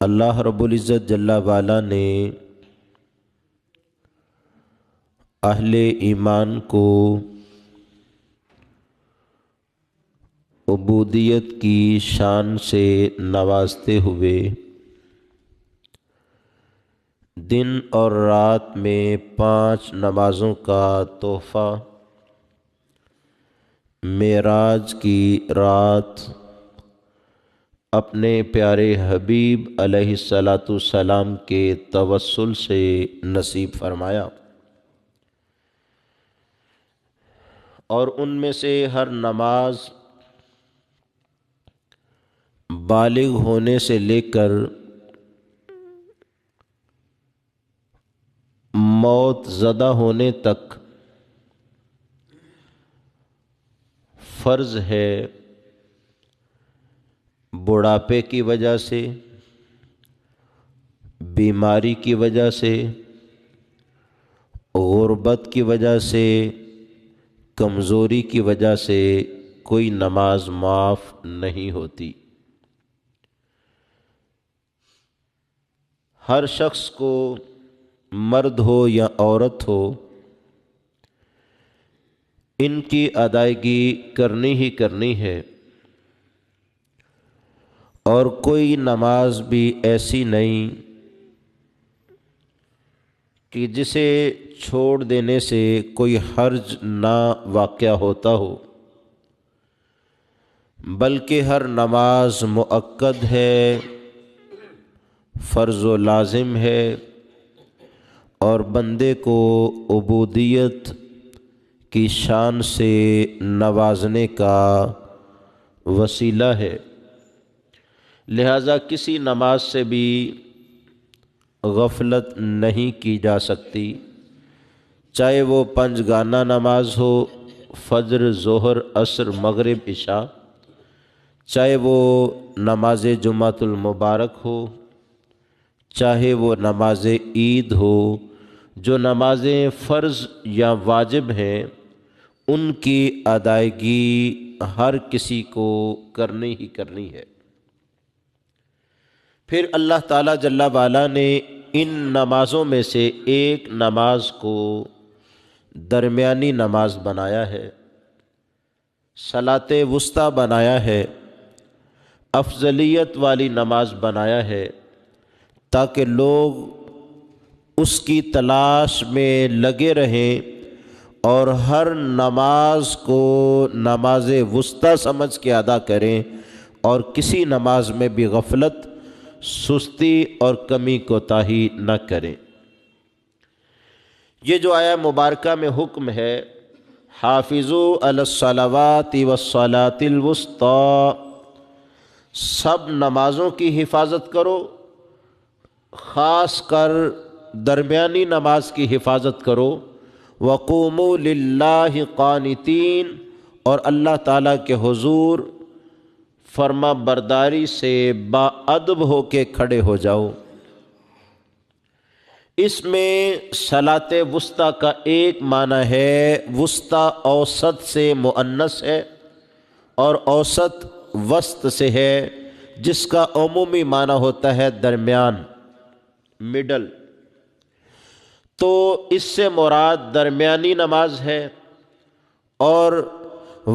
اللہ رب العزت جل وعلا نے اہل ایمان کو عبودیت کی شان سے نوازتے ہوئے دن اور رات میں 5 نمازوں کا تحفہ معراج کی رات اپنے پیارے حبیب علیہ الصلاۃ والسلام کے توسل سے نصیب فرمایا، اور ان میں سے ہر نماز بالغ ہونے سے لے کر موت زدہ ہونے تک فرض ہے۔ بڑھاپے کی وجہ سے، بیماری کی وجہ سے، غربت کی وجہ سے، کمزوری کی وجہ سے کوئی نماز معاف نہیں ہوتی۔ ہر شخص کو، مرد ہو یا عورت ہو، ان کی ادائیگی کرنی ہی کرنی ہے، اور کوئی نماز بھی ایسی نہیں کہ جسے چھوڑ دینے سے کوئی حرج نہ واقع ہوتا ہو، بلکہ ہر نماز مؤکد ہے، فرض و لازم ہے، اور بندے کو عبودیت کی شان سے نوازنے کا وسیلہ ہے۔ لہذا کسی نماز سے بھی غفلت نہیں کی جا سکتی، چاہے وہ 5 گانہ نماز ہو، فجر، ظہر، عصر، مغرب، عشاء، چاہے وہ نماز جمعۃ المبارک ہو، چاہے وہ نماز عید ہو۔ جو نمازیں فرض یا واجب ہیں ان کی ادائیگی ہر کسی کو کرنی ہی کرنی ہے۔ پھر اللہ تعالیٰ جل وعلا نے ان نمازوں میں سے ایک نماز کو درمیانی نماز بنایا ہے، صلاۃ وسطیٰ بنایا ہے، افضلیت والی نماز بنایا ہے، تاکہ لوگ اس کی تلاش میں لگے رہیں اور ہر نماز کو نماز وسطیٰ سمجھ کے ادا کریں، اور کسی نماز میں بھی غفلت، سستی اور کمی کوتاہی نہ کریں۔ یہ جو آیہ مبارکہ میں حکم ہے، حافظوا علی الصلوات والصلاۃ الوسطیٰ، سب نمازوں کی حفاظت کرو، خاص کر درمیانی نماز کی حفاظت کرو، وقوموا للہ قانتین، اور اللہ تعالیٰ کے حضور فرما برداری سے باادب ہو کے کھڑے ہو جاؤ۔ اس میں صلاۃ وسطیٰ کا ایک معنی ہے، وسطیٰ اوسط سے مؤنث ہے، اور اوسط وسط سے ہے، جس کا عمومی معنی ہوتا ہے درمیان، مڈل۔ تو اس سے مراد درمیانی نماز ہے، اور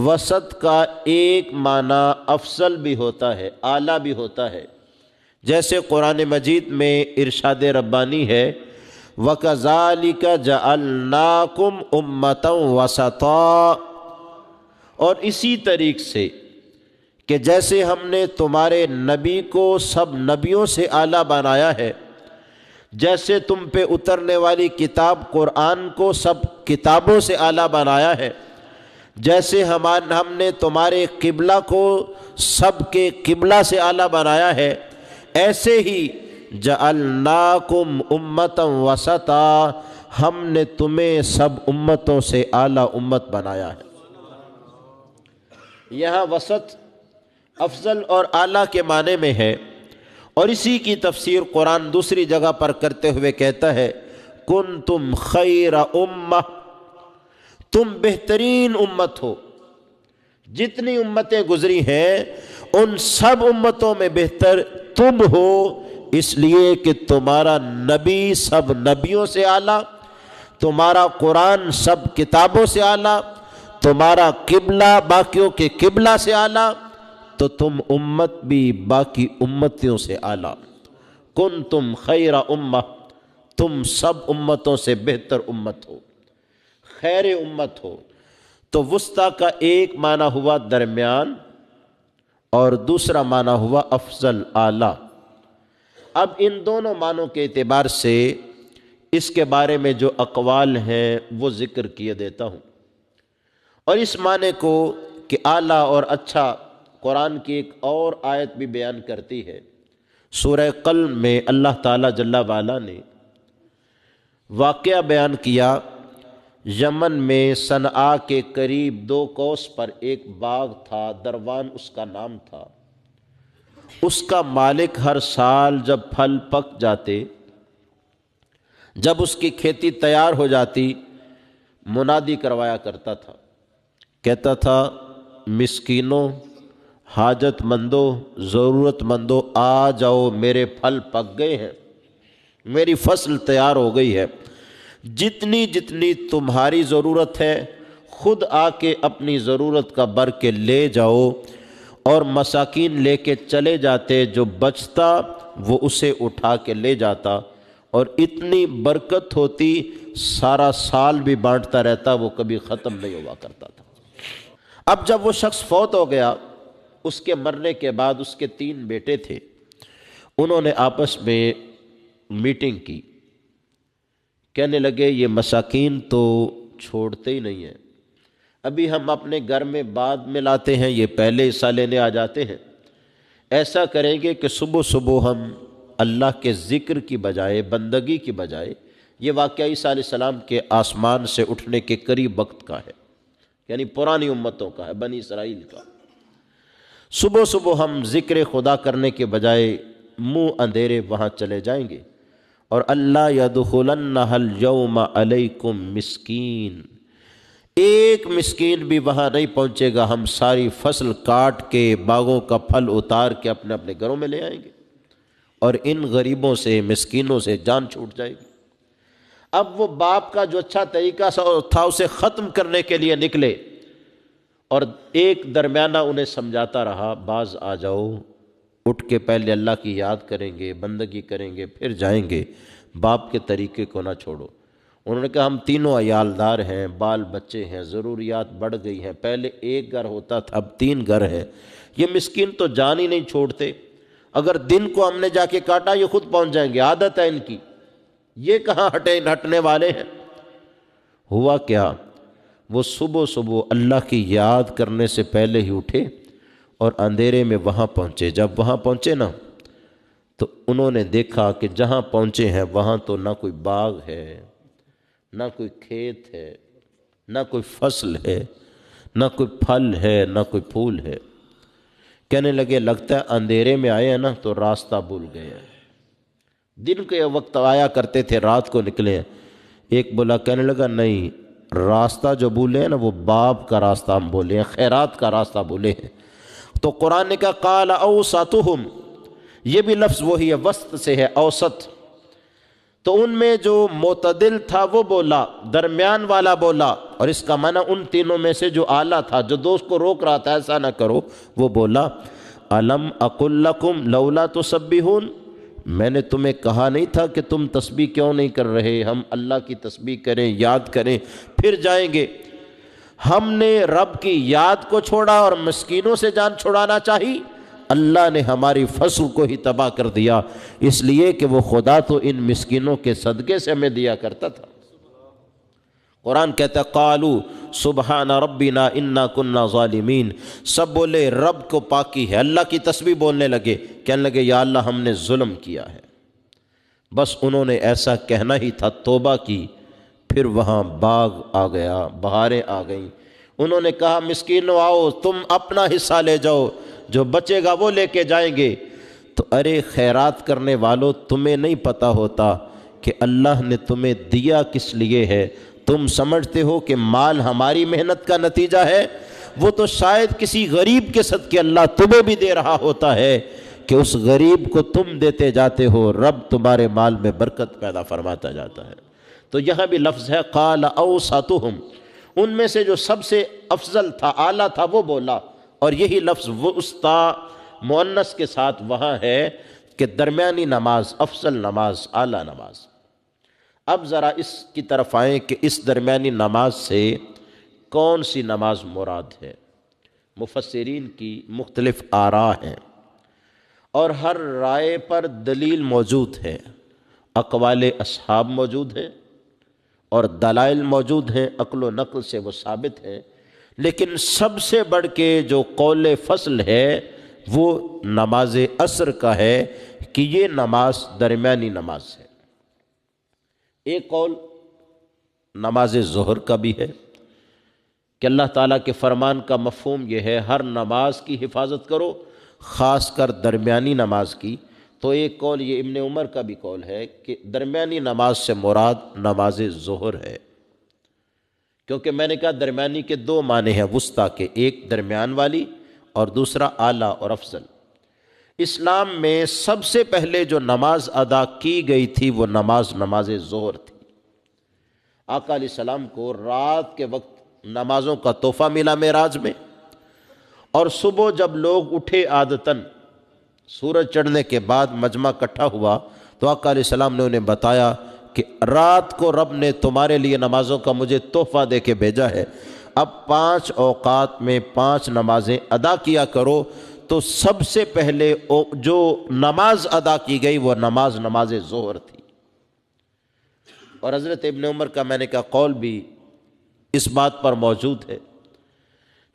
وسط کا ایک معنی افضل بھی ہوتا ہے، اعلیٰ بھی ہوتا ہے، جیسے قرآن مجید میں ارشاد ربانی ہے، وَكَذَلِكَ جَعَلْنَاكُمْ أُمَّةً وَسَطًا، اور اسی طریق سے کہ جیسے ہم نے تمہارے نبی کو سب نبیوں سے اعلیٰ بنایا ہے، جیسے تم پہ اترنے والی کتاب قرآن کو سب کتابوں سے اعلیٰ بنایا ہے، جیسے ہم نے تمہارے قبلہ کو سب کے قبلہ سے اعلیٰ بنایا ہے، ایسے ہی جعلناکم امتا وسطا، ہم نے تمہیں سب امتوں سے اعلیٰ امت بنایا ہے۔ یہاں وسط افضل اور اعلیٰ کے معنی میں ہے، اور اسی کی تفسیر قرآن دوسری جگہ پر کرتے ہوئے کہتا ہے، کنتم خیر امہ، تم بہترین امت ہو۔ جتنی امتیں گزری ہیں ان سب امتوں میں بہتر تم ہو، اس لیے کہ تمہارا نبی سب نبیوں سے اعلیٰ، تمہارا قرآن سب کتابوں سے اعلیٰ، تمہارا قبلہ باقیوں کے قبلہ سے اعلیٰ، تو تم امت بھی باقی امتیوں سے اعلیٰ۔ کنتم خیر امہ، تم سب امتوں سے بہتر امت ہو، خیر امت ہو۔ تو وسطیٰ کا ایک معنی ہوا درمیان اور دوسرا معنی ہوا افضل، اعلیٰ۔ اب ان دونوں معنوں کے اعتبار سے اس کے بارے میں جو اقوال ہیں وہ ذکر کیے دیتا ہوں۔ اور اس معنی کو کہ اعلیٰ اور اچھا قرآن کی ایک اور آیت بھی بیان کرتی ہے۔ سورہ قلم میں اللہ تعالیٰ جل وعلا نے واقعہ بیان کیا، یمن میں صنعاء کے قریب 2 کوس پر ایک باغ تھا، دروان اس کا نام تھا۔ اس کا مالک ہر سال جب پھل پک جاتے، جب اس کی کھیتی تیار ہو جاتی، منادی کروایا کرتا تھا، کہتا تھا مسکینوں، حاجت مندوں، ضرورت مندوں، آ جاؤ، میرے پھل پک گئے ہیں، میری فصل تیار ہو گئی ہے، جتنی جتنی تمہاری ضرورت ہے خود آ کے اپنی ضرورت کا بر کے لے جاؤ۔ اور مساکین لے کے چلے جاتے، جو بچتا وہ اسے اٹھا کے لے جاتا، اور اتنی برکت ہوتی سارا سال بھی بانٹتا رہتا، وہ کبھی ختم نہیں ہوا کرتا تھا۔ اب جب وہ شخص فوت ہو گیا، اس کے مرنے کے بعد اس کے 3 بیٹے تھے، انہوں نے آپس میں میٹنگ کی، کہنے لگے یہ مساکین تو چھوڑتے ہی نہیں ہیں، ابھی ہم اپنے گھر میں بعد میں لاتے ہیں، یہ پہلے حصہ لینے آ جاتے ہیں۔ ایسا کریں گے کہ صبح صبح ہم اللہ کے ذکر کی بجائے، بندگی کی بجائے، یہ واقعہ عیسیٰ علیہ السلام کے آسمان سے اٹھنے کے قریب وقت کا ہے، یعنی پرانی امتوں کا ہے، بنی اسرائیل کا۔ صبح صبح ہم ذکر خدا کرنے کے بجائے منہ اندھیرے وہاں چلے جائیں گے، اور اللہ یدخلنہ اليوم علیکم مسکین، ایک مسکین بھی وہاں نہیں پہنچے گا، ہم ساری فصل کاٹ کے باغوں کا پھل اتار کے اپنے اپنے گھروں میں لے آئیں گے، اور ان غریبوں سے، مسکینوں سے جان چھوٹ جائے گی۔ اب وہ باپ کا جو اچھا طریقہ تھا اسے ختم کرنے کے لیے نکلے، اور ایک درمیانہ انہیں سمجھاتا رہا، بعض آ جاؤ، اٹھ کے پہلے اللہ کی یاد کریں گے، بندگی کریں گے، پھر جائیں گے، باپ کے طریقے کو نہ چھوڑو۔ انہوں نے کہا ہم تینوں عیالدار ہیں، بال بچے ہیں، ضروریات بڑھ گئی ہیں، پہلے ایک گھر ہوتا تھا اب 3 گھر ہیں، یہ مسکین تو جان ہی نہیں چھوڑتے، اگر دن کو ہم نے جا کے کاٹا یہ خود پہنچ جائیں گے، عادت ہے ان کی، یہ کہاں ہٹنے والے ہیں۔ ہوا کیا، وہ صبح صبح اللہ کی یاد کرنے سے پہلے ہی اٹھے اور اندھیرے میں وہاں پہنچے۔ جب وہاں پہنچے نا تو انہوں نے دیکھا کہ جہاں پہنچے ہیں وہاں تو نہ کوئی باغ ہے، نہ کوئی کھیت ہے، نہ کوئی فصل ہے، نہ کوئی پھل ہے، نہ کوئی پھول ہے۔ کہنے لگے لگتا ہے اندھیرے میں آئے ہیں نا تو راستہ بھول گئے ہیں، دن کے وقت آیا کرتے تھے، رات کو نکلے ہیں۔ ایک بولا، کہنے لگا نہیں، راستہ جو بھولے ہیں نا وہ باپ کا راستہ ہم بولے ہیں، خیرات کا راستہ بولے ہیں۔ تو قرآن نے کہا قال اوسطہم، یہ بھی لفظ وہی ہے، وسط سے ہے، اوسط۔ تو ان میں جو معتدل تھا وہ بولا، درمیان والا بولا، اور اس کا معنی ان تینوں میں سے جو اعلیٰ تھا، جو دوست کو روک رہا تھا ایسا نہ کرو، وہ بولا الم اقل لکم لولا تسبحون، میں نے تمہیں کہا نہیں تھا کہ تم تسبیح کیوں نہیں کر رہے، ہم اللہ کی تسبیح کریں، یاد کریں، پھر جائیں گے۔ ہم نے رب کی یاد کو چھوڑا اور مسکینوں سے جان چھڑانا چاہی، اللہ نے ہماری فصل کو ہی تباہ کر دیا، اس لیے کہ وہ خدا تو ان مسکینوں کے صدقے سے ہمیں دیا کرتا تھا۔ قرآن کہتا ہے قالوا سبحان ربنا انا كنا ظالمین، سب بولے رب کو پاکی ہے، اللہ کی تسبیح بولنے لگے، کہنے لگے یا اللہ ہم نے ظلم کیا ہے۔ بس انہوں نے ایسا کہنا ہی تھا، توبہ کی، پھر وہاں باغ آ گیا، بہاریں آ گئیں۔ انہوں نے کہا مسکینوں آؤ تم اپنا حصہ لے جاؤ، جو بچے گا وہ لے کے جائیں گے۔ تو ارے خیرات کرنے والوں، تمہیں نہیں پتہ ہوتا کہ اللہ نے تمہیں دیا کس لیے ہے؟ تم سمجھتے ہو کہ مال ہماری محنت کا نتیجہ ہے؟ وہ تو شاید کسی غریب کے صدقے اللہ تمہیں بھی دے رہا ہوتا ہے کہ اس غریب کو تم دیتے جاتے ہو، رب تمہارے مال میں برکت پیدا فرماتا جاتا ہے۔ تو یہاں بھی لفظ ہے قال اوسطہم، ان میں سے جو سب سے افضل تھا، اعلیٰ تھا، وہ بولا، اور یہی لفظ وسطیٰ مؤنث کے ساتھ وہاں ہے کہ درمیانی نماز، افضل نماز، اعلیٰ نماز۔ اب ذرا اس کی طرف آئیں کہ اس درمیانی نماز سے کون سی نماز مراد ہے۔ مفسرین کی مختلف آراء ہیں اور ہر رائے پر دلیل موجود ہے، اقوال اصحاب موجود ہیں اور دلائل موجود ہیں، عقل و نقل سے وہ ثابت ہیں، لیکن سب سے بڑھ کے جو قول فصل ہے وہ نماز عصر کا ہے کہ یہ نماز درمیانی نماز ہے۔ ایک قول نماز ظہر کا بھی ہے کہ اللہ تعالیٰ کے فرمان کا مفہوم یہ ہے ہر نماز کی حفاظت کرو، خاص کر درمیانی نماز کی۔ تو ایک قول یہ ابن عمر کا بھی قول ہے کہ درمیانی نماز سے مراد نماز ظہر ہے، کیونکہ میں نے کہا درمیانی کے دو معنی ہیں وسطیٰ کے، ایک درمیان والی اور دوسرا اعلیٰ اور افضل۔ اسلام میں سب سے پہلے جو نماز ادا کی گئی تھی وہ نماز ظہر تھی۔ آقا علیہ السلام کو رات کے وقت نمازوں کا تحفہ ملا معراج میں، اور صبح جب لوگ اٹھے عادتاً سورج چڑھنے کے بعد مجمع اکٹھا ہوا تو آقا علیہ السلام نے انہیں بتایا کہ رات کو رب نے تمہارے لیے نمازوں کا مجھے تحفہ دے کے بھیجا ہے، اب 5 اوقات میں 5 نمازیں ادا کیا کرو۔ تو سب سے پہلے جو نماز ادا کی گئی وہ نماز ظہر تھی۔ اور حضرت ابن عمر کا میں نے کہا قول بھی اس بات پر موجود ہے۔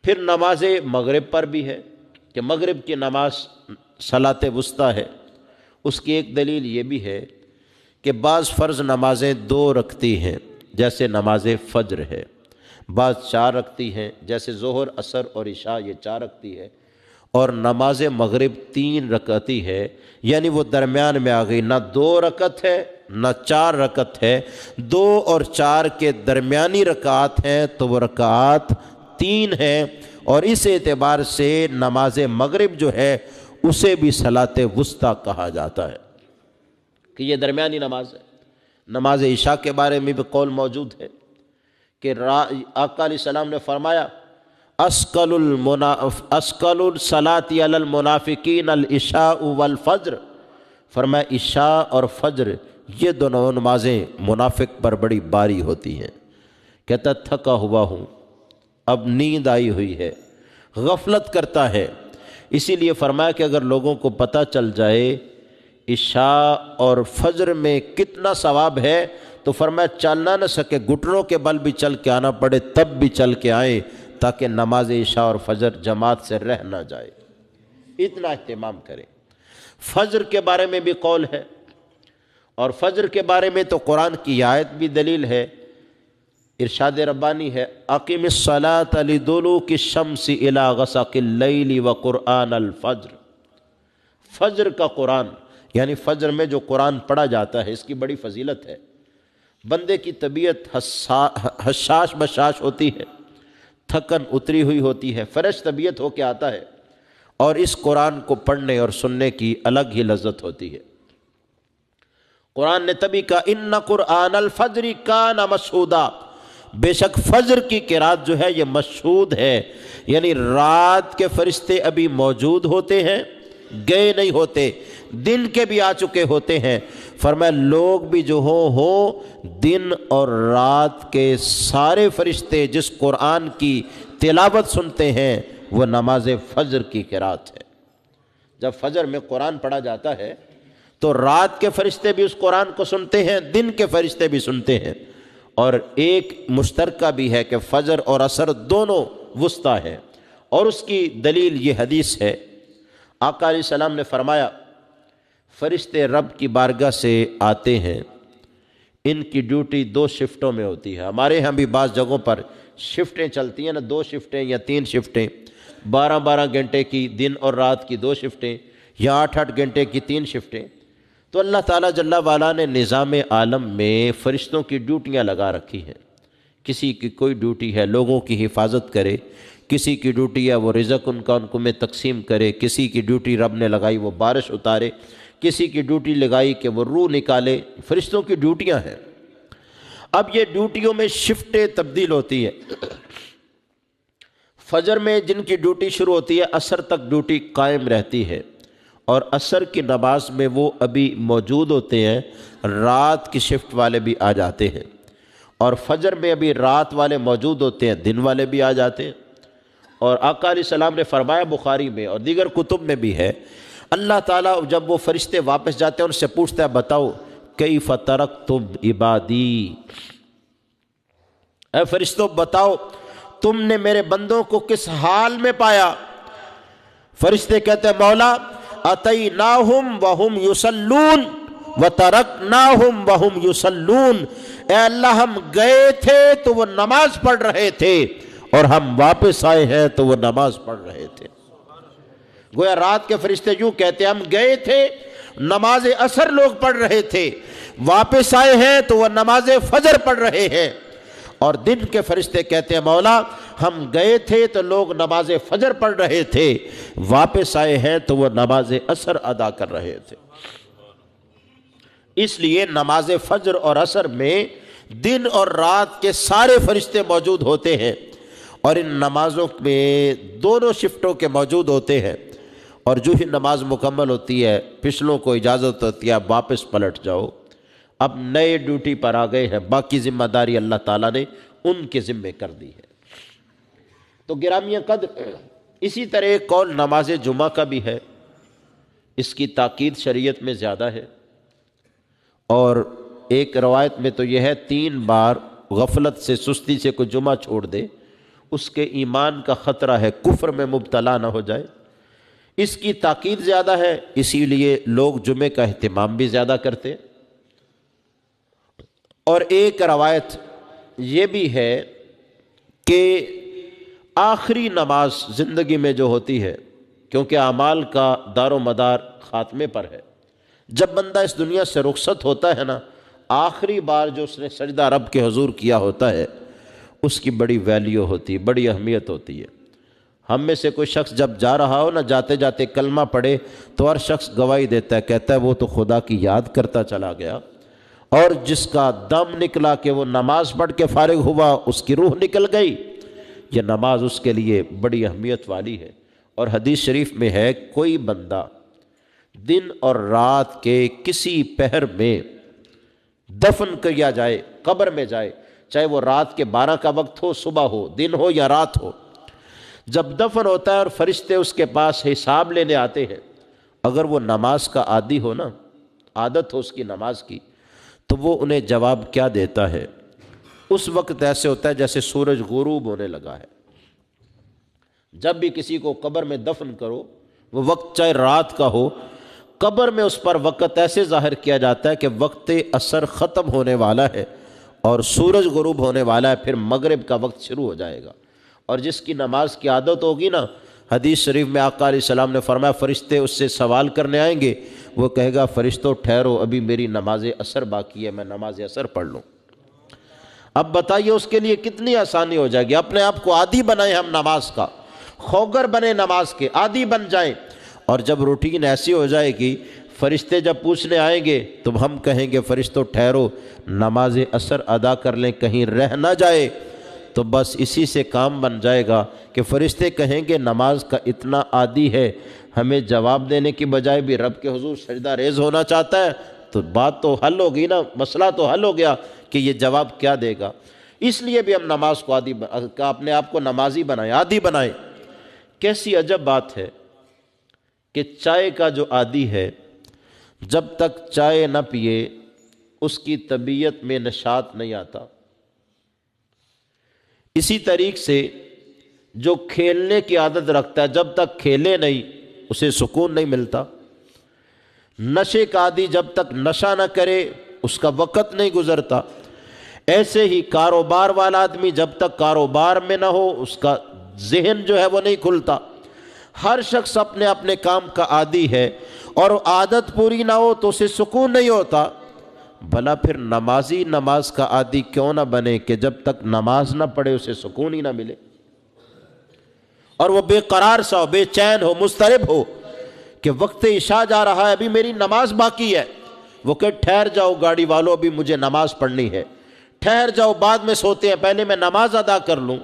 پھر نماز مغرب پر بھی ہے کہ مغرب کی نماز صلاۃ وسطیٰ ہے۔ اس کی ایک دلیل یہ بھی ہے کہ بعض فرض نمازیں 2 رکھتی ہیں، جیسے نماز فجر ہے، بعض 4 رکھتی ہیں، جیسے ظہر، عصر اور عشاء یہ 4 رکھتی ہے، اور نماز مغرب 3 رکعتی ہے، یعنی وہ درمیان میں آ گئی، نہ 2 رکعت ہے نہ 4 رکعت ہے، 2 اور 4 کے درمیانی رکعات ہیں تو وہ رکعات 3 ہیں، اور اس اعتبار سے نماز مغرب جو ہے اسے بھی صلاۃ وسطیٰ کہا جاتا ہے کہ یہ درمیانی نماز ہے۔ نماز عشاء کے بارے میں بھی قول موجود ہے کہ آقا علیہ السلام نے فرمایا اسقل الصلاۃ علی المنافقین العشاء والفجر، فرمایا عشاء اور فجر یہ دونوں نمازیں منافق پر بڑی باری ہوتی ہیں۔ کہتا تھکا ہوا ہوں، اب نیند آئی ہوئی ہے، غفلت کرتا ہے، اسی لیے فرمایا کہ اگر لوگوں کو پتہ چل جائے عشاء اور فجر میں کتنا ثواب ہے تو فرمایا چلنا نہ سکے، گھٹنوں کے بل بھی چل کے آنا پڑے تب بھی چل کے آئیں تاکہ نماز عشاء اور فجر جماعت سے رہ نہ جائے، اتنا اہتمام کریں۔ فجر کے بارے میں بھی قول ہے، اور فجر کے بارے میں تو قرآن کی آیت بھی دلیل ہے، ارشاد ربانی ہے اقم الصلاۃ لدلوک الشمس الی غسق اللیل وقرآن الفجر۔ فجر کا قرآن یعنی فجر میں جو قرآن پڑھا جاتا ہے اس کی بڑی فضیلت ہے۔ بندے کی طبیعت حشاش بشاش ہوتی ہے، تھکن اتری ہوئی ہوتی ہے، فریش طبیعت ہو کے آتا ہے، اور اس قرآن کو پڑھنے اور سننے کی الگ ہی لذت ہوتی ہے۔ قرآن نے تبھی کہا ان قرآن الفجر کان مشہودا، بے شک فجر کی قرات جو ہے یہ مشہود ہے، یعنی رات کے فرشتے ابھی موجود ہوتے ہیں، گئے نہیں ہوتے، دن کے بھی آ چکے ہوتے ہیں۔ فرمایا لوگ بھی جو ہوں دن اور رات کے سارے فرشتے جس قرآن کی تلاوت سنتے ہیں وہ نماز فجر کی قرات ہے۔ جب فجر میں قرآن پڑھا جاتا ہے تو رات کے فرشتے بھی اس قرآن کو سنتے ہیں، دن کے فرشتے بھی سنتے ہیں، اور ایک مشترکہ بھی ہے کہ فجر اور عصر دونوں وسطیٰ ہے، اور اس کی دلیل یہ حدیث ہے۔ آقا علیہ السلام نے فرمایا فرشتے رب کی بارگاہ سے آتے ہیں، ان کی ڈیوٹی 2 شفٹوں میں ہوتی ہے۔ ہمارے ہاں بھی بعض جگہوں پر شفٹیں چلتی ہیں نا، 2 شفٹیں یا 3 شفٹیں، 12 گھنٹے کی دن اور رات کی 2 شفٹیں یا 8 گھنٹے کی 3 شفٹیں۔ تو اللہ تعالیٰ جل وعلا نے نظام عالم میں فرشتوں کی ڈیوٹیاں لگا رکھی ہیں کسی کی کوئی ڈیوٹی ہے لوگوں کی حفاظت کرے، کسی کی ڈیوٹی ہے وہ رزق ان کو میں تقسیم کرے، کسی کی ڈیوٹی رب نے لگائی وہ بارش اتارے، کسی کی ڈیوٹی لگائی کہ وہ روح نکالے۔ فرشتوں کی ڈیوٹیاں ہیں۔ اب یہ ڈیوٹیوں میں شفٹیں تبدیل ہوتی ہے۔ فجر میں جن کی ڈیوٹی شروع ہوتی ہے عصر تک ڈیوٹی قائم رہتی ہے، اور عصر کی نماز میں وہ ابھی موجود ہوتے ہیں، رات کی شفٹ والے بھی آ جاتے ہیں، اور فجر میں ابھی رات والے موجود ہوتے ہیں، دن والے بھی آ جاتے ہیں۔ اور آقا علیہ السلام نے فرمایا بخاری میں اور دیگر کتب میں بھی ہے، اللہ تعالیٰ جب وہ فرشتے واپس جاتے ہیں ان سے پوچھتا ہے بتاؤ کیف ترکتم عبادی، اے فرشتوں بتاؤ تم نے میرے بندوں کو کس حال میں پایا؟ فرشتے کہتے ہیں مولا اتیناہم وہم یصلون وترکناہم وہم یصلون، اے اللہ ہم گئے تھے تو وہ نماز پڑھ رہے تھے، اور ہم واپس آئے ہیں تو وہ نماز پڑھ رہے تھے۔ گویا رات کے فرشتے یوں کہتے ہیں ہم گئے تھے نماز عصر لوگ پڑھ رہے تھے، واپس آئے ہیں تو وہ نماز فجر پڑھ رہے ہیں، اور دن کے فرشتے کہتے ہیں مولا ہم گئے تھے تو لوگ نماز فجر پڑھ رہے تھے، واپس آئے ہیں تو وہ نماز عصر ادا کر رہے تھے۔ اس لیے نماز فجر اور عصر میں دن اور رات کے سارے فرشتے موجود ہوتے ہیں، اور ان نمازوں میں دونوں شفٹوں کے موجود ہوتے ہیں، اور جو ہی نماز مکمل ہوتی ہے پچھلوں کو اجازت ہوتی ہے اب واپس پلٹ جاؤ، اب نئے ڈیوٹی پر آ گئے ہیں، باقی ذمہ داری اللہ تعالیٰ نے ان کے ذمے کر دی ہے۔ تو گرامیہ قدر اسی طرح ایک قول نماز جمعہ کا بھی ہے، اس کی تاکید شریعت میں زیادہ ہے، اور ایک روایت میں تو یہ ہے 3 بار غفلت سے سستی سے کوئی جمعہ چھوڑ دے اس کے ایمان کا خطرہ ہے کفر میں مبتلا نہ ہو جائے۔ اس کی تاکید زیادہ ہے، اسی لیے لوگ جمعے کا اہتمام بھی زیادہ کرتے۔ اور ایک روایت یہ بھی ہے کہ آخری نماز زندگی میں جو ہوتی ہے، کیونکہ اعمال کا دار و مدار خاتمے پر ہے، جب بندہ اس دنیا سے رخصت ہوتا ہے نا، آخری بار جو اس نے سجدہ رب کے حضور کیا ہوتا ہے اس کی بڑی ویلیو ہوتی ہے، بڑی اہمیت ہوتی ہے۔ ہم میں سے کوئی شخص جب جا رہا ہو نا، جاتے جاتے کلمہ پڑھے تو ہر شخص گواہی دیتا ہے، کہتا ہے وہ تو خدا کی یاد کرتا چلا گیا، اور جس کا دم نکلا کہ وہ نماز پڑھ کے فارغ ہوا اس کی روح نکل گئی۔ یہ نماز اس کے لیے بڑی اہمیت والی ہے۔ اور حدیث شریف میں ہے کوئی بندہ دن اور رات کے کسی پہر میں دفن کیا جائے، قبر میں جائے، چاہے وہ رات کے 12 کا وقت ہو، صبح ہو، دن ہو یا رات ہو، جب دفن ہوتا ہے اور فرشتے اس کے پاس حساب لینے آتے ہیں، اگر وہ نماز کا عادی ہو نا، عادت ہو اس کی نماز کی، تو وہ انہیں جواب کیا دیتا ہے؟ اس وقت ایسے ہوتا ہے جیسے سورج غروب ہونے لگا ہے۔ جب بھی کسی کو قبر میں دفن کرو، وہ وقت چاہے رات کا ہو، قبر میں اس پر وقت ایسے ظاہر کیا جاتا ہے کہ وقت عصر ختم ہونے والا ہے اور سورج غروب ہونے والا ہے، پھر مغرب کا وقت شروع ہو جائے گا۔ اور جس کی نماز کی عادت ہوگی نا، حدیث شریف میں آقا علیہ السلام نے فرمایا فرشتے اس سے سوال کرنے آئیں گے، وہ کہے گا فرشتوں ٹھہرو، ابھی میری نماز عصر باقی ہے، میں نماز عصر پڑھ لوں۔ اب بتائیے اس کے لیے کتنی آسانی ہو جائے گی۔ اپنے آپ کو عادی بنائیں، ہم نماز کا خوگر بنے، نماز کے عادی بن جائیں، اور جب روٹین ایسی ہو جائے گی، فرشتے جب پوچھنے آئیں گے تو ہم کہیں گے فرشتوں ٹھہرو، نماز عصر ادا کر لیں کہیں رہ نہ جائے، تو بس اسی سے کام بن جائے گا کہ فرشتے کہیں گے نماز کا اتنا عادی ہے، ہمیں جواب دینے کی بجائے بھی رب کے حضور سجدہ ریز ہونا چاہتا ہے، تو بات تو حل ہوگی نا، مسئلہ تو حل ہو گیا کہ یہ جواب کیا دے گا۔ اس لیے بھی ہم نماز کو عادی، اپنے آپ کو نمازی بنائیں، عادی بنائیں۔ کیسی عجب بات ہے کہ چائے کا جو عادی ہے، جب تک چائے نہ پیے اس کی طبیعت میں نشاط نہیں آتا۔ اسی طریق سے جو کھیلنے کی عادت رکھتا ہے، جب تک کھیلے نہیں اسے سکون نہیں ملتا۔ نشے کا عادی جب تک نشہ نہ کرے اس کا وقت نہیں گزرتا۔ ایسے ہی کاروبار والا آدمی جب تک کاروبار میں نہ ہو اس کا ذہن جو ہے وہ نہیں کھلتا۔ ہر شخص اپنے اپنے کام کا عادی ہے، اور عادت پوری نہ ہو تو اسے سکون نہیں ہوتا۔ بھلا پھر نمازی نماز کا عادی کیوں نہ بنے کہ جب تک نماز نہ پڑھے اسے سکون ہی نہ ملے، اور وہ بے قرار سا ہو، بے چین ہو، مضطرب ہو کہ وقت عشاء جا رہا ہے، ابھی میری نماز باقی ہے، وہ کہ ٹھہر جاؤ گاڑی والو، ابھی مجھے نماز پڑھنی ہے، ٹھہر جاؤ بعد میں سوتے ہیں، پہلے میں نماز ادا کر لوں۔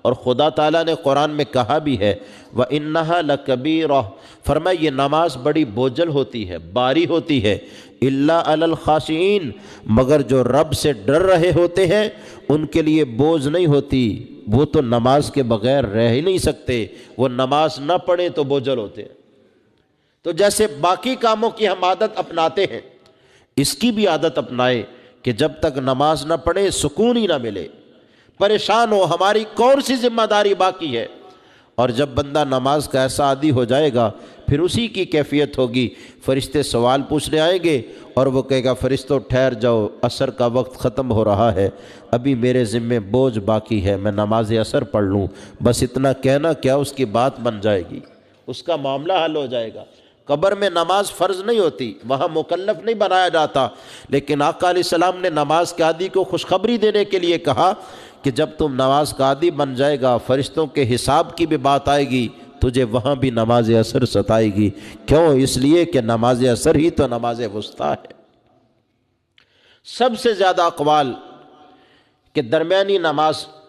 اور خدا تعالیٰ نے قرآن میں کہا بھی ہے وَإِنَّهَا لَكَبِيرَةٌ، فرمایا یہ نماز بڑی بوجھل ہوتی ہے، باری ہوتی ہے، إِلَّا عَلَى الْخَاشِعِينَ، مگر جو رب سے ڈر رہے ہوتے ہیں ان کے لیے بوجھ نہیں ہوتی، وہ تو نماز کے بغیر رہ ہی نہیں سکتے، وہ نماز نہ پڑھیں تو بوجھل ہوتے ہیں۔ تو جیسے باقی کاموں کی ہم عادت اپناتے ہیں، اس کی بھی عادت اپنائیں کہ جب تک نماز نہ پڑھے سکون ہی نہ ملے، پریشان ہو ہماری کون سی ذمہ داری باقی ہے۔ اور جب بندہ نماز کا ایسا عادی ہو جائے گا پھر اسی کی کیفیت ہوگی، فرشتے سوال پوچھنے آئیں گے اور وہ کہے گا فرشتوں ٹھہر جاؤ، عصر کا وقت ختم ہو رہا ہے، ابھی میرے ذمے بوجھ باقی ہے، میں نماز عصر پڑھ لوں، بس اتنا کہنا کیا اس کی بات بن جائے گی، اس کا معاملہ حل ہو جائے گا۔ قبر میں نماز فرض نہیں ہوتی، وہاں مکلف نہیں بنایا جاتا، لیکن آقا علیہ السلام نے نماز کے عادی کو خوشخبری دینے کے لیے کہا کہ جب تم نماز کا عادی بن جائے گا، فرشتوں کے حساب کی بھی بات آئے گی، تجھے وہاں بھی نماز عصر ستائے گی۔ کیوں؟ اس لیے کہ نماز عصر ہی تو نماز وسطیٰ ہے۔ سب سے زیادہ اقوال کہ درمیانی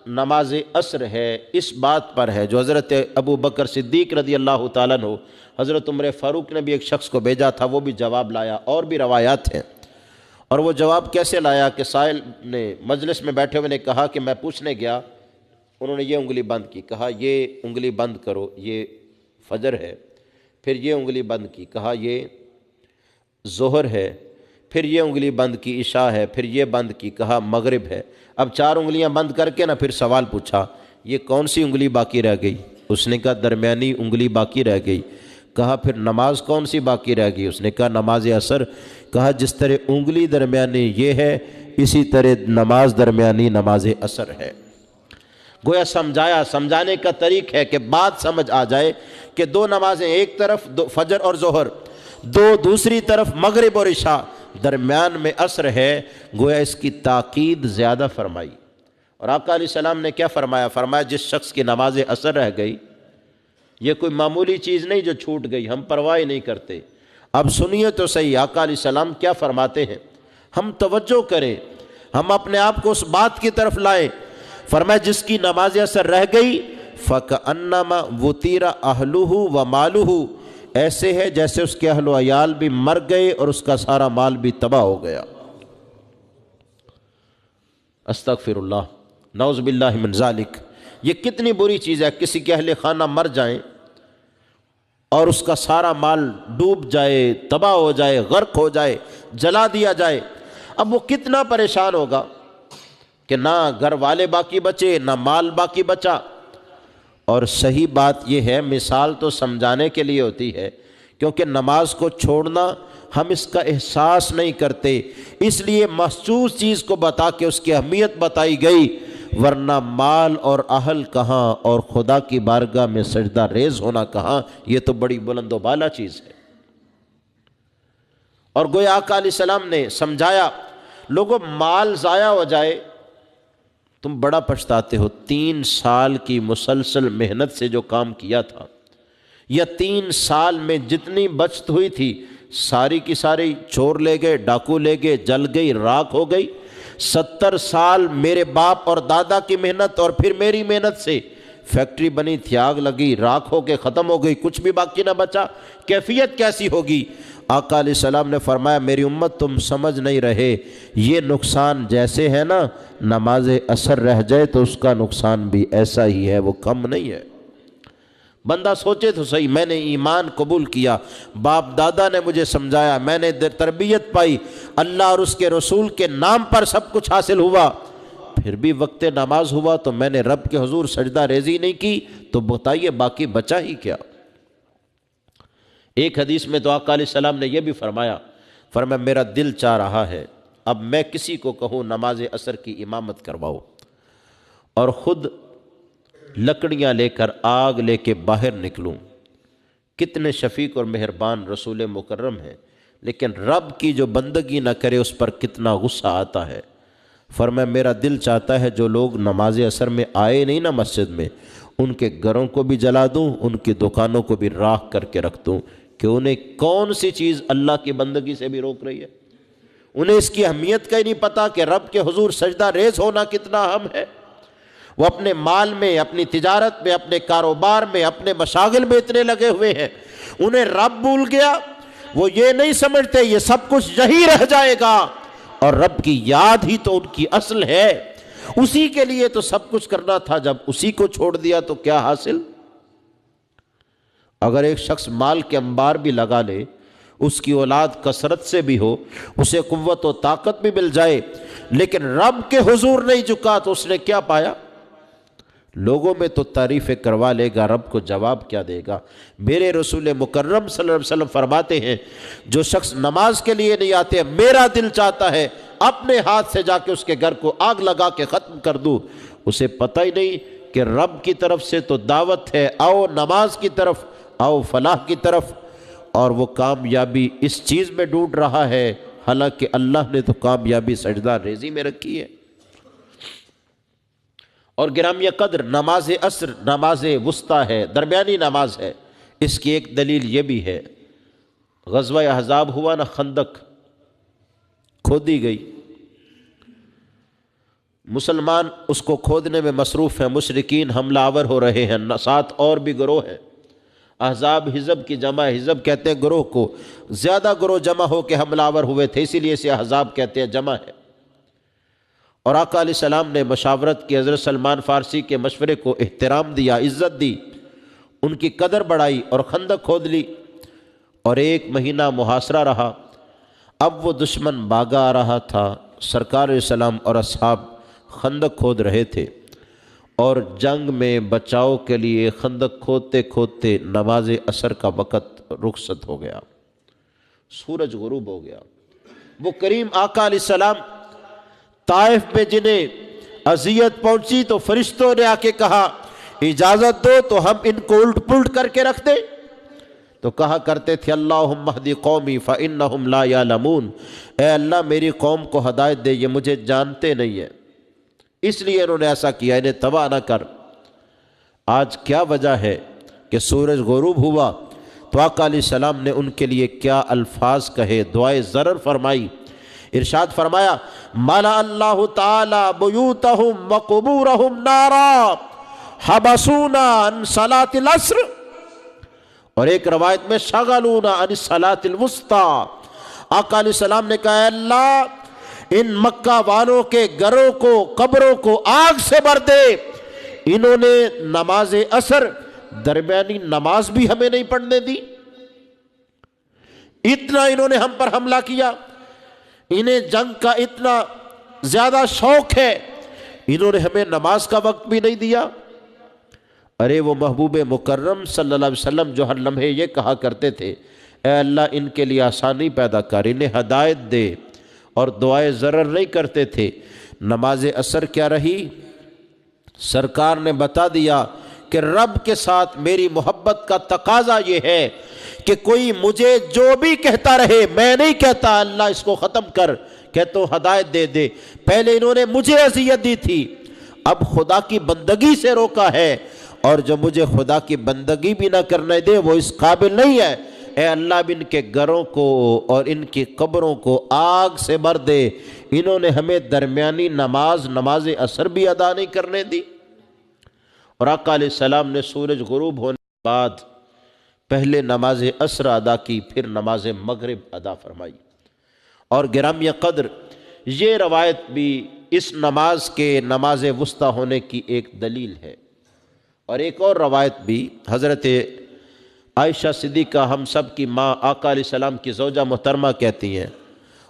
نماز عصر ہے، اس بات پر ہے جو حضرت ابو بکر صدیق رضی اللہ تعالیٰ عنہ، حضرت عمر فاروق نے بھی ایک شخص کو بھیجا تھا، وہ بھی جواب لایا، اور بھی روایات ہیں۔ اور وہ جواب کیسے لایا کہ سائل نے مجلس میں بیٹھے ہوئے نے کہا کہ میں پوچھنے گیا، انہوں نے یہ انگلی بند کی، کہا یہ انگلی بند کرو، یہ فجر ہے، پھر یہ انگلی بند کی، کہا یہ ظہر ہے، پھر یہ انگلی بند کی عشاء ہے، پھر یہ بند کی، کہا مغرب ہے۔ اب 4 انگلیاں بند کر کے پھر سوال پوچھا یہ کون سی انگلی باقی رہ گئی؟ اس نے کہا درمیانی انگلی باقی رہ گئی۔ کہا پھر نماز کون سی باقی رہ گئی؟ اس نے کہا نماز عصر۔ کہا جس طرح انگلی درمیانی یہ ہے، اسی طرح نماز درمیانی نماز عصر ہے۔ گویا سمجھانے کا طریق ہے کہ بات سمجھ آ جائے کہ 2 نمازیں، ایک طرف فجر اور ظہر، دوسری طرف مغرب اور عشاء، درمیان میں عصر ہے، گویا اس کی تاکید زیادہ فرمائی۔ اور آقا علیہ السلام نے کیا فرمایا؟ فرمایا جس شخص کی نماز عصر رہ گئی، یہ کوئی معمولی چیز نہیں جو چھوٹ گئی، ہم پرواہ نہیں کرتے۔ اب سنیے تو صحیح آقا علیہ السلام کیا فرماتے ہیں، ہم توجہ کریں، ہم اپنے آپ کو اس بات کی طرف لائیں۔ فرمایا جس کی نماز عصر رہ گئی فَكَأَنَّمَا وُتِرَ أَهْلُهُ وَمَالُهُ، ایسے ہے جیسے اس کے اہل و عیال بھی مر گئے اور اس کا سارا مال بھی تباہ ہو گیا۔ استغفر اللہ، نعوذ باللہ من ذالک۔ یہ کتنی بری چیز ہے، کسی کے اہل خانہ مر جائیں اور اس کا سارا مال ڈوب جائے، تباہ ہو جائے، غرق ہو جائے، جلا دیا جائے۔ اب وہ کتنا پریشان ہوگا کہ نہ گھر والے باقی بچے، نہ مال باقی بچا۔ اور صحیح بات یہ ہے، مثال تو سمجھانے کے لیے ہوتی ہے، کیونکہ نماز کو چھوڑنا ہم اس کا احساس نہیں کرتے، اس لیے محسوس چیز کو بتا کے اس کی اہمیت بتائی گئی، ورنہ مال اور اہل کہاں اور خدا کی بارگاہ میں سجدہ ریز ہونا کہاں، یہ تو بڑی بلند و بالا چیز ہے۔ اور گویا آقا علیہ السلام نے سمجھایا، لوگوں مال ضائع ہو جائے تم بڑا پچھتاتے ہو، 3 سال کی مسلسل محنت سے جو کام کیا تھا، یا 3 سال میں جتنی بچت ہوئی تھی ساری کی ساری چور لے گئے، ڈاکو لے گئے، جل گئی، راکھ ہو گئی۔ 70 سال میرے باپ اور دادا کی محنت اور پھر میری محنت سے فیکٹری بنی تھی، آگ لگی، راکھ ہو کے ختم ہو گئی، کچھ بھی باقی نہ بچا، کیفیت کیسی ہوگی؟ آقا علیہ السلام نے فرمایا میری امت تم سمجھ نہیں رہے، یہ نقصان جیسے ہے نا، نماز عصر رہ جائے تو اس کا نقصان بھی ایسا ہی ہے، وہ کم نہیں ہے۔ بندہ سوچے تو صحیح، میں نے ایمان قبول کیا، باپ دادا نے مجھے سمجھایا، میں نے تربیت پائی، اللہ اور اس کے رسول کے نام پر سب کچھ حاصل ہوا، پھر بھی وقت نماز ہوا تو میں نے رب کے حضور سجدہ ریزی نہیں کی، تو بتائیے باقی بچا ہی کیا؟ ایک حدیث میں تو آقا علیہ السلام نے یہ بھی فرمایا میرا دل چاہ رہا ہے اب میں کسی کو کہوں نماز عصر کی امامت کرواؤ، اور خود لکڑیاں لے کر آگ لے کے باہر نکلوں۔ کتنے شفیق اور مہربان رسول مکرم ہیں، لیکن رب کی جو بندگی نہ کرے اس پر کتنا غصہ آتا ہے۔ فرمایا میرا دل چاہتا ہے جو لوگ نماز عصر میں آئے نہیں نا مسجد میں، ان کے گھروں کو بھی جلا دوں، ان کی دکانوں کو بھی راکھ کر کے رکھ دوں، کہ انہیں کون سی چیز اللہ کی بندگی سے بھی روک رہی ہے۔ انہیں اس کی اہمیت کا ہی نہیں پتہ کہ رب کے حضور سجدہ ریز ہونا کتنا اہم ہے۔ وہ اپنے مال میں، اپنی تجارت میں، اپنے کاروبار میں، اپنے مشاغل میں اتنے لگے ہوئے ہیں، انہیں رب بھول گیا۔ وہ یہ نہیں سمجھتے یہ سب کچھ یہی رہ جائے گا، اور رب کی یاد ہی تو ان کی اصل ہے، اسی کے لیے تو سب کچھ کرنا تھا۔ جب اسی کو چھوڑ دیا تو کیا حاصل؟ اگر ایک شخص مال کے انبار بھی لگا لے، اس کی اولاد کثرت سے بھی ہو، اسے قوت و طاقت بھی مل جائے، لیکن رب کے حضور نہیں جھکا تو اس نے کیا پایا؟ لوگوں میں تو تعریفیں کروا لے گا، رب کو جواب کیا دے گا؟ میرے رسول مکرم صلی اللہ علیہ وسلم فرماتے ہیں جو شخص نماز کے لیے نہیں آتے، میرا دل چاہتا ہے اپنے ہاتھ سے جا کے اس کے گھر کو آگ لگا کے ختم کر دوں۔ اسے پتہ ہی نہیں کہ رب کی طرف سے تو دعوت ہے، آؤ نماز کی طرف، آؤ فلاح کی طرف، اور وہ کامیابی اس چیز میں ڈھونڈ رہا ہے، حالانکہ اللہ نے تو کامیابی سجدہ ریزی میں رکھی ہے۔ اور گرامیہ قدر نماز عصر نماز وسطیٰ ہے، درمیانی نماز ہے۔ اس کی ایک دلیل یہ بھی ہے، غزوہ احزاب ہوا نا، خندق کھودی گئی، مسلمان اس کو کھودنے میں مصروف ہیں، مشرکین حملہ آور ہو رہے ہیں، ساتھ اور بھی گروہ ہیں۔ احزاب حزب کی جمع، حزب کہتے ہیں گروہ کو، زیادہ گروہ جمع ہو کے حملہ آور ہوئے تھے، اسی لیے اسے احزاب کہتے ہیں، جمع ہے۔ اور آقا علیہ السلام نے مشاورت کی، حضرت سلمان فارسی کے مشورے کو احترام دیا، عزت دی، ان کی قدر بڑھائی اور خندق کھود لی، اور 1 مہینہ محاصرہ رہا۔ اب وہ دشمن بھاگا آ رہا تھا، سرکار علیہ السلام اور اصحاب خندق کھود رہے تھے، اور جنگ میں بچاؤ کے لیے خندق کھودتے کھودتے نماز عصر کا وقت رخصت ہو گیا، سورج غروب ہو گیا۔ وہ کریم آقا علیہ السلام طائف میں جنہیں اذیت پہنچی تو فرشتوں نے آ کے کہا اجازت دو تو ہم ان کو الٹ پلٹ کر کے رکھ دیں، تو کہا کرتے تھے اللہم اہد قومی فانہم لا یعلمون، اے اللہ میری قوم کو ہدایت دے، یہ مجھے جانتے نہیں ہیں، اس لیے انہوں نے ایسا کیا، انہیں تباہ نہ کر۔ آج کیا وجہ ہے کہ سورج غروب ہوا تو آقا علیہ السلام نے ان کے لیے کیا الفاظ کہے، دعائے ضرر فرمائی، ارشاد فرمایا مَلَأَ اللَّهُ تَعَالَى بُيُوتَهُمْ وَقُبُورَهُمْ نَارًا حَبَسُونَا عَنْ صَلَاةِ الْعَصْرِ، اور ایک روایت میں شَغَلُونَا عَنِ الصَّلَاةِ الْوُسْطَىٰ۔ آقا علیہ السلام نے کہا اے اللہ ان مکہ والوں کے گھروں کو، قبروں کو آگ سے بھر دے، انہوں نے نماز عصر درمیانی نماز بھی ہمیں نہیں پڑھنے دی، اتنا انہوں نے ہم پر حملہ کیا، انہیں جنگ کا اتنا زیادہ شوق ہے، انہوں نے ہمیں نماز کا وقت بھی نہیں دیا۔ ارے وہ محبوب مکرم صلی اللہ علیہ وسلم جو ہر لمحے یہ کہا کرتے تھے اے اللہ ان کے لیے آسانی پیدا کر، انہیں ہدایت دے، اور دعائے ضرر نہیں کرتے تھے۔ نماز عصر کیا رہی؟ سرکار نے بتا دیا کہ رب کے ساتھ میری محبت کا تقاضا یہ ہے کہ کوئی مجھے جو بھی کہتا رہے، میں نہیں کہتا اللہ اس کو ختم کر، کہتا ہوں ہدایت دے دے۔ پہلے انہوں نے مجھے اذیت دی تھی، اب خدا کی بندگی سے روکا ہے، اور جو مجھے خدا کی بندگی بھی نہ کرنے دے وہ اس قابل نہیں ہے، اے اللہ اب ان کے گھروں کو اور ان کی قبروں کو آگ سے بھر دے، انہوں نے ہمیں درمیانی نماز عصر بھی ادا نہیں کرنے دی۔ اور آقا علیہ السلام نے سورج غروب ہونے کے بعد پہلے نماز عصر ادا کی، پھر نماز مغرب ادا فرمائی۔ اور گرامیہ قدر یہ روایت بھی اس نماز کے نماز وسطیٰ ہونے کی ایک دلیل ہے۔ اور ایک اور روایت بھی حضرت عائشہ صدیقہ ہم سب کی ماں آقا علیہ السلام کی زوجہ محترمہ کہتی ہیں،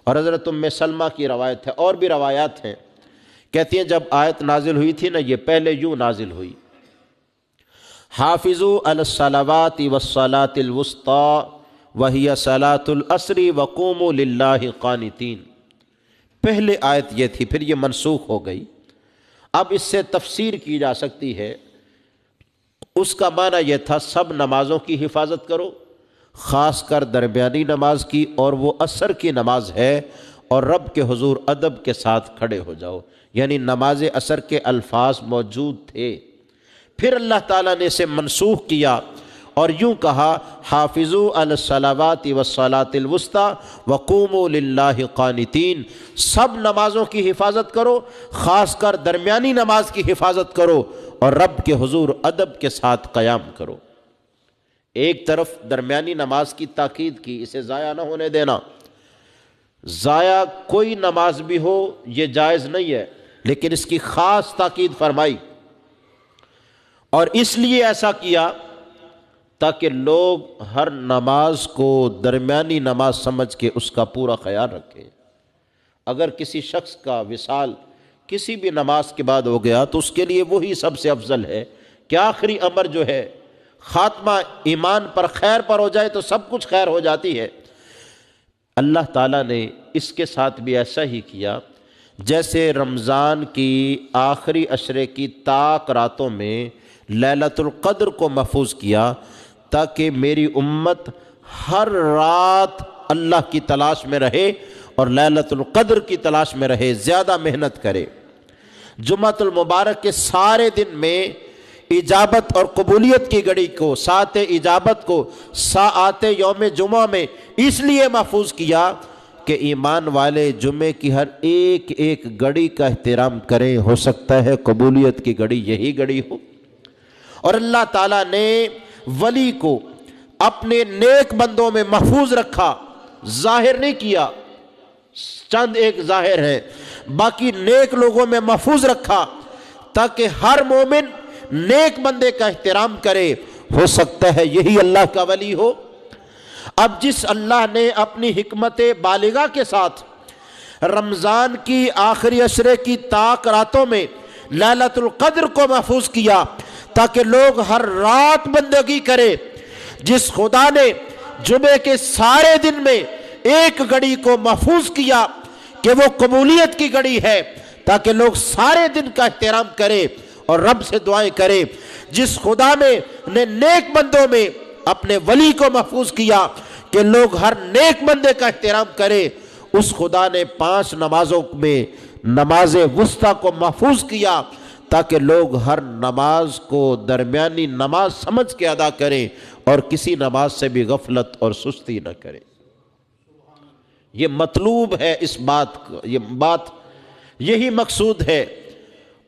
اور حضرت ام سلمہ کی روایت ہے، اور بھی روایات ہیں، کہتی ہیں جب آیت نازل ہوئی تھی نا یہ پہلے یوں نازل ہوئی حافظوا علی الصلوات والصلاة الوسطى وهي صلاة العصر وقوموا للہ قانتین، پہلے آیت یہ تھی، پھر یہ منسوخ ہو گئی۔ اب اس سے تفسیر کی جا سکتی ہے، اس کا معنی یہ تھا سب نمازوں کی حفاظت کرو، خاص کر درمیانی نماز کی، اور وہ عصر کی نماز ہے، اور رب کے حضور ادب کے ساتھ کھڑے ہو جاؤ۔ یعنی نماز عصر کے الفاظ موجود تھے، پھر اللہ تعالیٰ نے اسے منسوخ کیا اور یوں کہا حافظوا علی الصلوات والصلاۃ الوسطیٰ وقوموا للہ قانتین، سب نمازوں کی حفاظت کرو، خاص کر درمیانی نماز کی حفاظت کرو، اور رب کے حضور ادب کے ساتھ قیام کرو۔ ایک طرف درمیانی نماز کی تاکید کی، اسے ضائع نہ ہونے دینا۔ ضائع کوئی نماز بھی ہو یہ جائز نہیں ہے، لیکن اس کی خاص تاکید فرمائی، اور اس لیے ایسا کیا تاکہ لوگ ہر نماز کو درمیانی نماز سمجھ کے اس کا پورا خیال رکھیں۔ اگر کسی شخص کا وصال کسی بھی نماز کے بعد ہو گیا تو اس کے لیے وہی سب سے افضل ہے کہ آخری امر جو ہے خاتمہ ایمان پر خیر پر ہو جائے تو سب کچھ خیر ہو جاتی ہے۔ اللہ تعالیٰ نے اس کے ساتھ بھی ایسا ہی کیا، جیسے رمضان کی آخری عشرے کی طاق راتوں میں لیلۃ القدر کو محفوظ کیا تاکہ میری امت ہر رات اللہ کی تلاش میں رہے اور لیلۃ القدر کی تلاش میں رہے، زیادہ محنت کرے۔ جمعۃ المبارک کے سارے دن میں اجابت اور قبولیت کی گھڑی کو، ساعت اجابت کو ساعت یوم جمعہ میں اس لیے محفوظ کیا کہ ایمان والے جمعے کی ہر ایک ایک گھڑی کا احترام کریں، ہو سکتا ہے قبولیت کی گھڑی یہی گھڑی ہو۔ اور اللہ تعالیٰ نے ولی کو اپنے نیک بندوں میں محفوظ رکھا، ظاہر نہیں کیا، چند ایک ظاہر ہیں، باقی نیک لوگوں میں محفوظ رکھا تاکہ ہر مومن نیک بندے کا احترام کرے، ہو سکتا ہے یہی اللہ کا ولی ہو۔ اب جس اللہ نے اپنی حکمت بالغہ کے ساتھ رمضان کی آخری عشرے کی طاق راتوں میں لیلۃ القدر کو محفوظ کیا تاکہ لوگ ہر رات بندگی کرے، جس خدا نے جمعے کے سارے دن میں ایک گھڑی کو محفوظ کیا کہ وہ قبولیت کی گھڑی ہے تاکہ لوگ سارے دن کا احترام کرے اور رب سے دعائیں کرے، جس خدا نے نیک بندوں میں اپنے ولی کو محفوظ کیا کہ لوگ ہر نیک بندے کا احترام کرے، اس خدا نے 5 نمازوں میں نماز وسطیٰ کو محفوظ کیا تاکہ لوگ ہر نماز کو درمیانی نماز سمجھ کے ادا کریں اور کسی نماز سے بھی غفلت اور سستی نہ کریں۔ یہ مطلوب ہے اس بات کا، یہ بات یہی مقصود ہے۔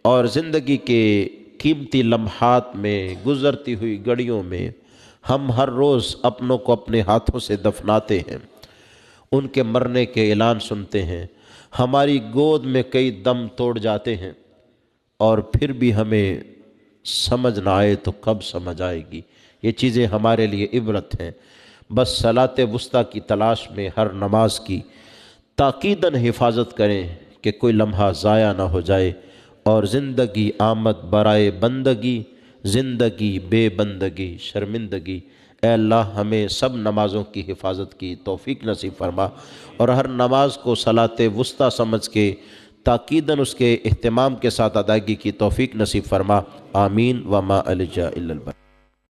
اور زندگی کے قیمتی لمحات میں، گزرتی ہوئی گھڑیوں میں ہم ہر روز اپنوں کو اپنے ہاتھوں سے دفناتے ہیں، ان کے مرنے کے اعلان سنتے ہیں، ہماری گود میں کئی دم توڑ جاتے ہیں، اور پھر بھی ہمیں سمجھ نہ آئے تو کب سمجھ آئے گی۔ یہ چیزیں ہمارے لیے عبرت ہیں۔ بس صلاۃ وسطیٰ کی تلاش میں ہر نماز کی تاکیداً حفاظت کریں کہ کوئی لمحہ ضائع نہ ہو جائے، اور زندگی آمد برائے بندگی، زندگی بے بندگی شرمندگی۔ اے اللہ ہمیں سب نمازوں کی حفاظت کی توفیق نصیب فرما، اور ہر نماز کو صلاۃ وسطیٰ سمجھ کے تاکیداً اس کے اہتمام کے ساتھ ادائیگی کی توفیق نصیب فرما۔ آمین۔ وما علیہ الا البلاغ۔